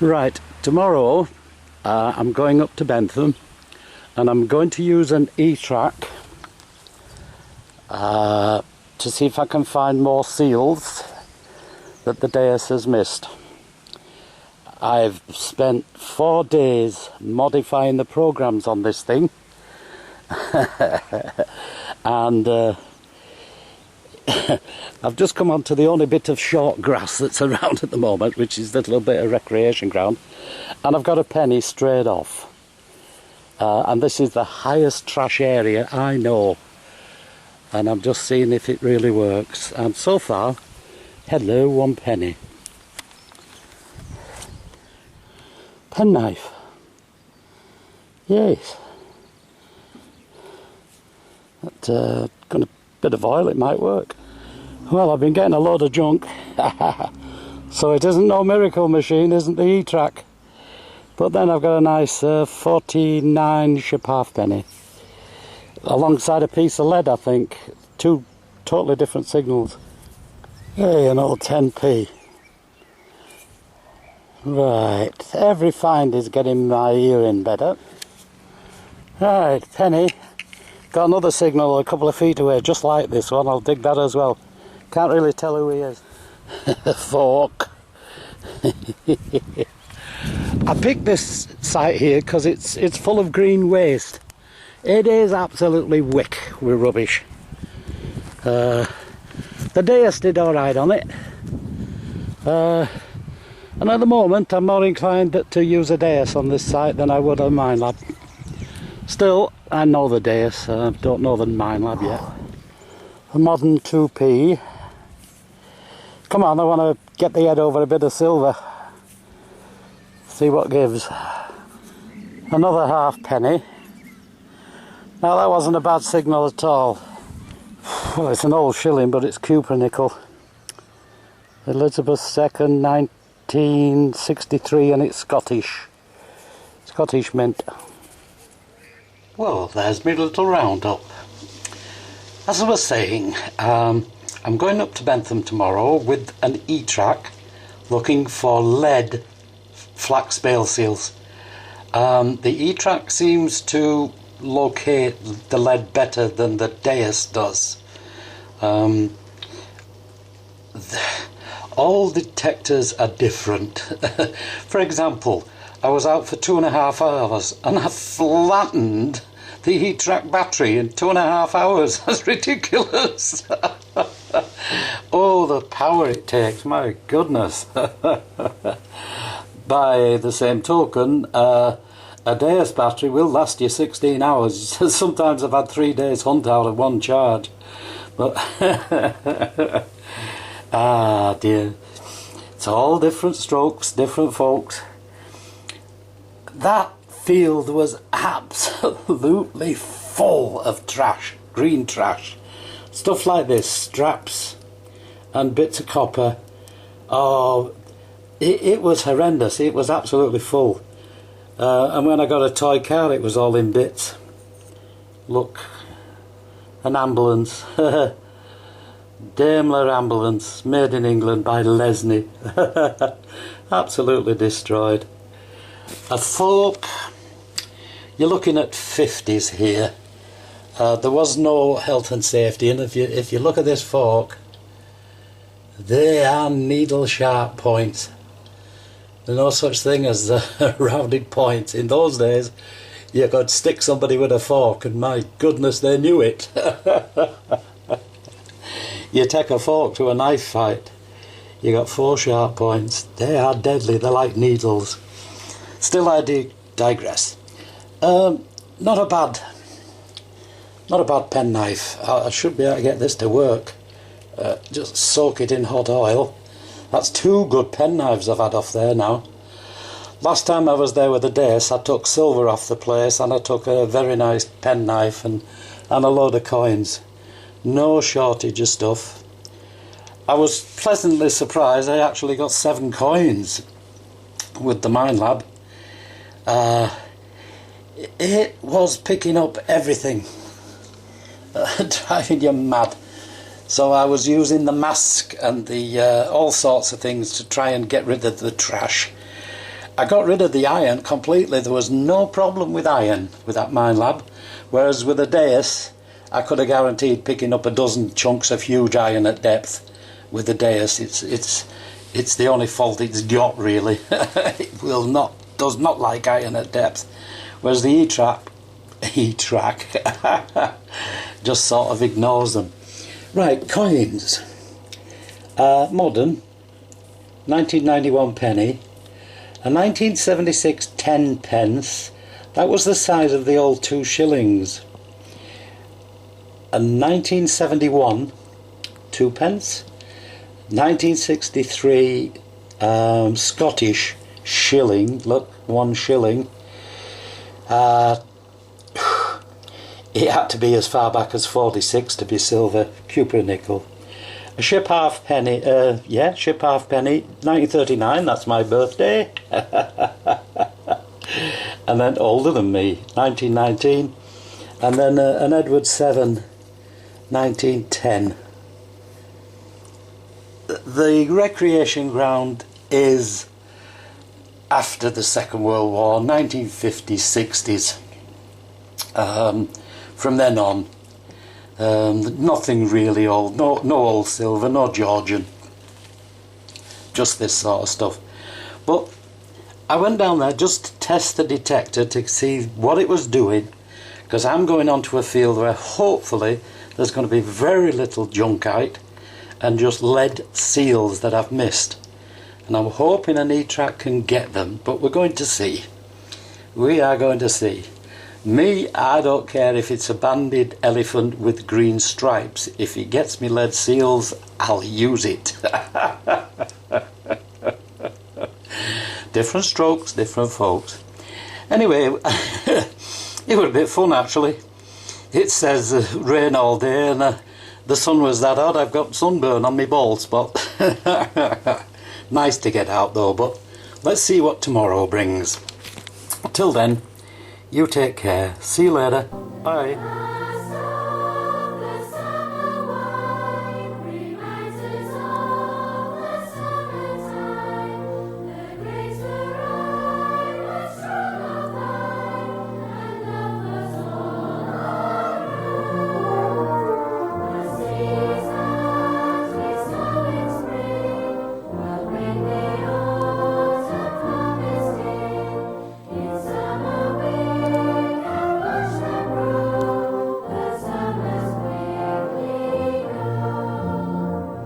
Right, tomorrow I'm going up to Bentham and I'm going to use an eTrac to see if I can find more seals that the Deus has missed. I've spent 4 days modifying the programs on this thing and I've just come onto the only bit of short grass that's around at the moment, which is that little bit of recreation ground, and I've got a penny straight off. And this is the highest trash area I know, and I'm just seeing if it really works. And so far, hello, 1 penny. Penknife. Yes. That got a bit of oil, it might work. Well, I've been getting a load of junk. So it isn't no miracle machine, isn't the eTrac. But then I've got a nice 49-ship halfpenny. Alongside a piece of lead, I think. 2 totally different signals. Hey, an old 10p. Right, every find is getting my hearing better. Right, penny. Got another signal a couple of feet away, just like this one. I'll dig that as well. Can't really tell who he is. Fork. I picked this site here because it's full of green waste. It is absolutely wick with rubbish. The Deus did alright on it. And at the moment I'm more inclined to use a Deus on this site than I would on Minelab. Still, I know the Deus, don't know the Minelab yet. A modern 2p. Come on, I want to get the head over a bit of silver. See what gives. Another halfpenny. Now that wasn't a bad signal at all. Well, it's an old shilling, but it's cupronickel. Elizabeth II, 1963, and it's Scottish. Scottish mint. Well, there's my little roundup. As I was saying, I'm going up to Bentham tomorrow with an eTrac looking for lead flax bale seals. The eTrac seems to locate the lead better than the Deus does. All detectors are different. For example, I was out for 2.5 hours and I flattened the eTrac battery in 2.5 hours. That's ridiculous. Oh, the power it takes, my goodness. By the same token, a Deus battery will last you 16 hours. Sometimes I've had 3 days hunt out of 1 charge. But ah dear, it's all different strokes, different folks. That field was absolutely full of trash, green trash. Stuff like this, straps and bits of copper. Oh, it was horrendous. It was absolutely full. And when I got a toy car, it was all in bits. Look, an ambulance. Daimler ambulance, made in England by Lesney. Absolutely destroyed. A fork, you're looking at 50s here. There was no health and safety, and if you look at this fork, they are needle sharp points. There's no such thing as rounded points. In those days, you could stick somebody with a fork, and my goodness, they knew it. You take a fork to a knife fight, you got 4 sharp points. They are deadly, they're like needles. Still, I digress. Not a bad penknife. I should be able to get this to work. Just soak it in hot oil. That's 2 good penknives I've had off there now. Last time I was there with the Deus, I took silver off the place and I took a very nice penknife and a load of coins. No shortage of stuff. I was pleasantly surprised I actually got 7 coins with the Minelab. It was picking up everything. Driving you mad. So I was using the mask and the all sorts of things to try and get rid of the trash. I got rid of the iron completely. There was no problem with iron with that mine lab, whereas with the Deus I could have guaranteed picking up a dozen chunks of huge iron at depth. With the Deus it's the only fault it's got, really. It does not like iron at depth, whereas the eTrac just sort of ignores them. Right, coins. Modern 1991 penny, a 1976 10 pence, that was the size of the old 2 shillings. A 1971 2 pence, 1963 Scottish shilling, look, 1 shilling. It had to be as far back as 46 to be silver, cupronickel. A ship half penny, ship half penny, 1939, that's my birthday. And then older than me, 1919. And then an Edward 7, 1910. The recreation ground is after the Second World War, 1950s, 60s. From then on, nothing really old, no old silver, no Georgian, just this sort of stuff. But I went down there just to test the detector to see what it was doing, because I'm going onto a field where hopefully there's going to be very little junkite and just lead seals that I've missed, and I'm hoping an eTrac can get them, but we're going to see. We are going to see. Me, I don't care if it's a banded elephant with green stripes. If it gets me lead seals, I'll use it. Different strokes, different folks. Anyway, it was a bit fun actually. It says rain all day, and the sun was that hot I've got sunburn on my bald spot. Nice to get out though, but let's see what tomorrow brings. Till then, you take care. See you later. Bye.